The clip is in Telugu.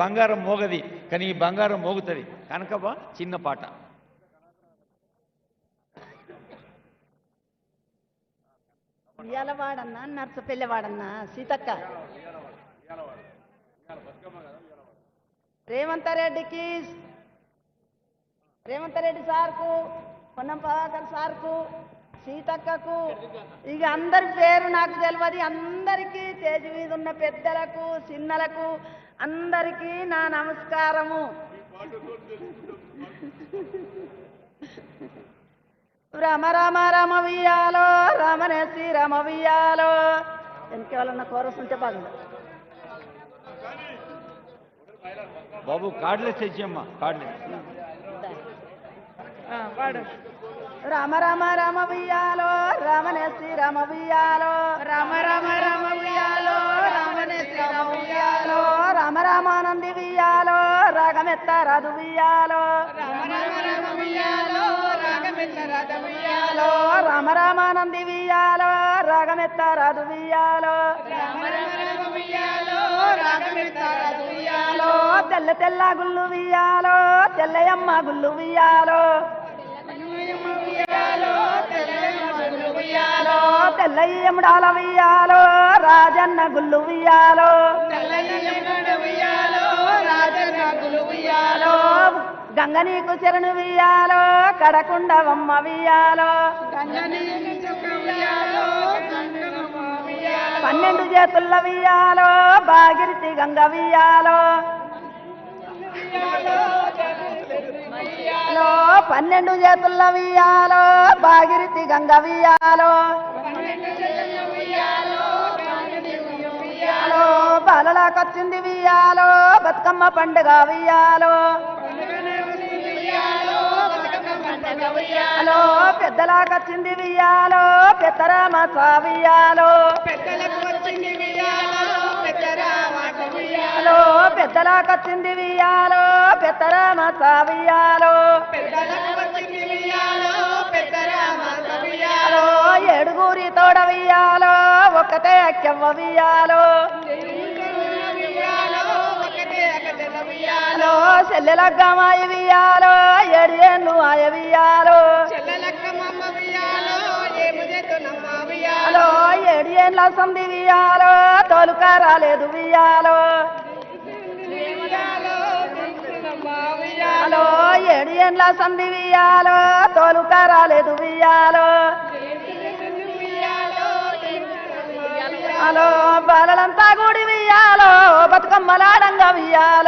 బంగారం మోగది కానీ ఈ బంగారం మోగుతుంది కనుక చిన్న పాట. ఉయ్యాలవాడన్నా నర్సపల్లివాడన్నా సీతక్క రేవంత్ రెడ్డి సార్కు పొన్నం ప్రభాకర్ సార్కు సీతక్కకు ఇక అందరి పేరు నాకు తెలియదు. అందరికీ స్టేజ్ మీద ఉన్న పెద్దలకు చిన్నలకు అందరికీ నా నమస్కారము. రమ రమ రమ వియ్యాలో రమనేసి రమ వియ్యాలో వెనకేవాళ్ళన్న కోరస్ ఉంటే బాగుంది బాబు. కార్డులెస్ తెచ్చమ్మా, కార్డులెస్. రమ రమ రమ వియ్యాలో రమనేసి రమ వియ్యాలో రమ రమ రమ వియ్యాలో రమనేసి రమ వియ్యాలో రమ రామానంది వియ్యాలో రాగమెత్త రథు వియ్యాలో రమ రమ రమ వియ్యాలో రాగమెత్త రథు వియ్యాలో రమ రామానంది వియ్యాలో రాగమెత్త రథు వియ్యాలో రమ రమ రమ వియ్యాలో రాగమెత్త రథు వియ్యాలో తెల్ల తెల్ల గుళ్ళు వియ్యాలో తెల్లయమ్మ గుళ్ళు వియ్యాలో తెల్లయ్యముడాల వియ్యాలో రాజన్న గుళ్ళు వియ్యాలో గంగ నీకు శరణు వియ్యాలో కడకుండవమ్మ వియ్యాలో 12 చేతుల్ల వియ్యాలో భాగిరితి గంగ వియ్యాలో 12 చేతుల్ల వియ్యాలో భాగిరితి గంగ వియ్యాలో బాలలాకొచ్చింది వియ్యాలో బతుకమ్మ పండుగ వియ్యాలో పెద్దలాకొచ్చింది వియ్యాలో పెద్దరామ సావియ్యాలో పెద్దలాకొచ్చింది వియ్యాలో పెద్దరామ సావియ్యాలో ఏడుగురి తోడ వియ్యాలో ఒక్కతే అక్కెవ్వ వియ్యాలో చెల్లెలగ్గమాయి వియ్యాలో 7 ఏళ్ళు ఆయ వియ్యాలో 7 ఏళ్ళ సంధి వియ్యాలో తోలుక రాలేదు వియ్యాలో 7 ఏళ్ళ సంధి వియ్యాలో తోలుక రాలేదు వియ్యాలో బాలలంతా గుడి వియ్యాలో బతుకమ్మలాడంగా వియ్యాలో